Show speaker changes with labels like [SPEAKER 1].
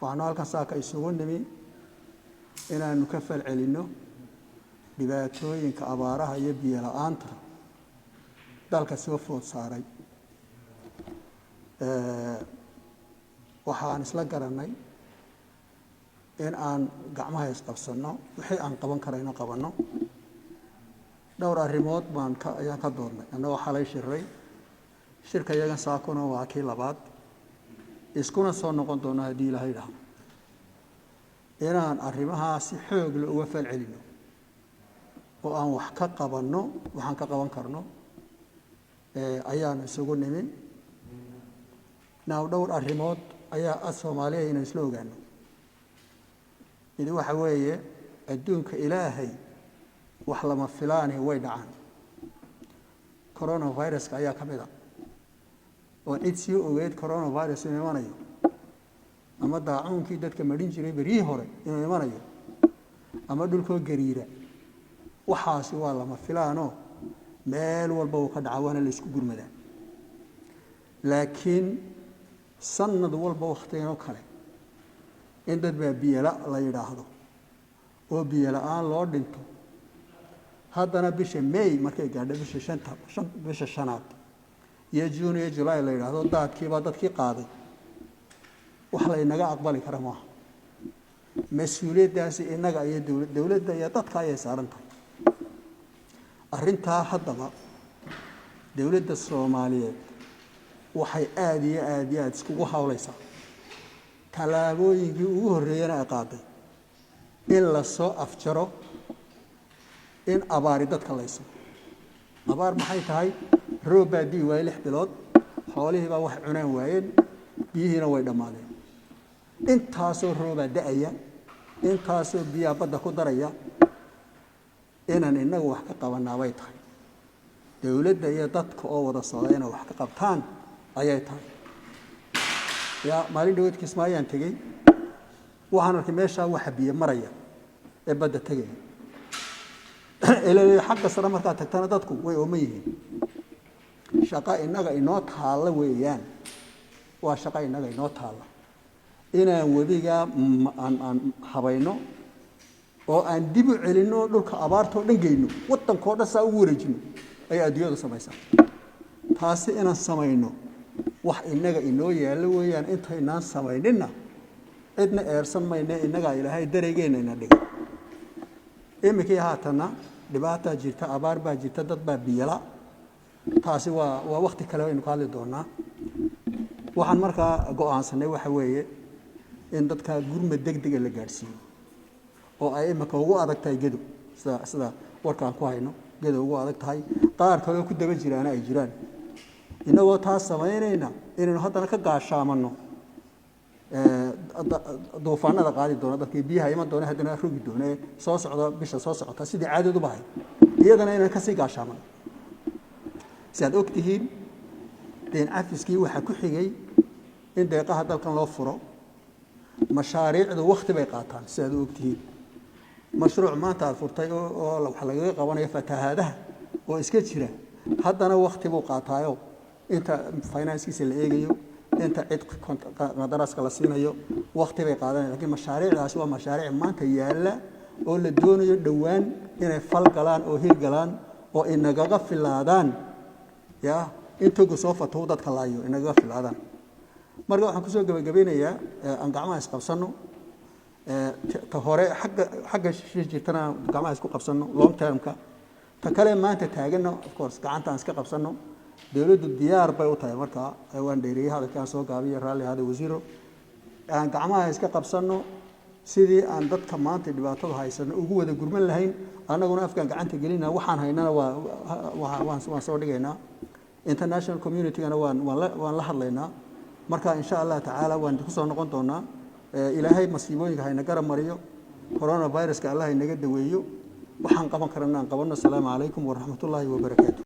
[SPEAKER 1] waxaanu halkan saaka isugu nimi inaanu ka falcelinno dhibaatooyinka abaaraha iyo biyo la'aanta dalka soo food saaray waxaan isla garanay in aan gacmaha isqabsanno wixii aan qaban karayno qabanno dhowr arrimood ayaan ka doornay annagoo xalay shiray shirka iyagan saakuna waa kii labaad iskuna soo noqon doona haddii ilaahay dhaho inaan arrimahaa si xoog leh uga falcelinno oo aan wax ka qabanno waxaan ka qaban karno ayaanu isugu nimin dhowr arrimood ayaa Soomaaliya inay isla ogaano mid waxa weeye adduunka ilaahay wax lama filaani way dhacaan coronavirus ayaa ka mid ah oo cid sii ogeyd coronavirus inuu imanayo ama daacuunkii dadka marin jiray bari hore inuu imanayo ama dhulkoo gariira waxaasi waa lama filaano meel walba uu ka dhacawana la isku gurmadaa laakiin sanad walba waqtigan oo kale in dad baa biyo la yiraahdo oo biyo la'aan loo dhinto haddana bisha May markay gaadho bisha shanaad iyo June iyo July la yiraahdo dadkiiba dadkii qaaday wax la inaga aqbali kara maaha mas'uuliyadaasi inaga iyo dawladda iyo dadka ay saaran tahay arrintaa haddaba dawladda Soomaaliyeed waxay aad iyo aad iskugu hawlaysaa talaabooyinkii ugu horreeyana ay qaaday in la soo afjaro in abaari dadka layso abaar maxay tahay roob baa dii waay 6 bilood xoolihii baa wax cunaan waayeen biyihiina way dhamaadeen intaasoo rooba da'aya intaasoo biyo badda ku daraya inaan inagu wax ka qabanaa way tahay dawladda iyo dadka oo wada socdayna wax ka qabtaan ayay tahay ya maalin dhaweed Kismaayaan tagay waxaan arkay meesha waxa biyo maraya ee badda tagay ilaa xagga sare marka tagtana dadku way ooman yihiin shaqa inaga inoo taala weeyaan waa shaqa inaga inoo taala inaan wadiga aan habayno oo aan dib u celino dhulka abaarto dhangeyno wadanko dhan saa u wareejino ay adduunyada samaysaa taasi inaan samayno wax inaga inoo yaalo weeyaan intaynaan samaynina cidna eersan mayne inaga ilaahay dareegeena ina dhigay imikii haatana dhibaato jirta abaar baa jirta dad baa biyala taasi waa waqti kale aynu ka hadli doonaa waxaan markaa go'aansanay waxa weeye in dadka gurmad degdeg la gaarsiiyo oo ay imika ugu adag tahay gedo sida warkaan ku hayno gedo ugu adag tahay qaar kale ku daba jiraan ay jiraan inagoo taas sameynayna inaynu haddana ka gaashaamano doofaanada qaadi doona dadkii biyaha iman doona haddana rogi doona soo socda bisha soo socota sidii caadadu bahay iyadana inaan ka sii gaashaamano sidaad ogtihiin deen cafiskii waxa ku xigay in deeqaha dalkan loo furo mashaariicdu waqti bay qaataan sidaad ogtihiin mashruuc maanta aad furtay oo wax laga qabanayo fatahaadaha oo iska jira haddana waqti buu qaataayo inta finance-kiisa la eegayo inta cid qadaraska la siinayo waqti bay qaadanayaan laakiin mashaariicdaasi waa mashaariic maanta yaala oo la doonayo dhawaan inay fal galaan oo hir galaan oo inaga filaadaan ya inta soo fato dadka laayo inaga filaadaan marka waxaan ku soo gabagabeynayaa aan gacmaha isqabsano ta hore xagga jirtana gacmaha isku qabsano long term-ka ta kale maanta taagano of course gacanta aan iska qabsano dawladdu diyaar bay u tahay marka waan dheeriyay hadalkaan soo gaabiyo raalli hada wasiiro aan gacmaha iska qabsano sidii aan dadka maanta dhibaatada haysano ugu wada gurman lahayn anaguna afkaan gacanta gelina waxaan haynana waan soo dhigaynaa international community-gana waan la hadlaynaa marka insha Allah tacaala waan ku soo noqon doonaa ilaahay masiibooyinka hayna garab mariyo coronavirus-ka Allah inaga daweeyo waxaan qaban karnaa aan qabanno. Assalaamu calaykum wa rahmatullaahi wa barakaatuh.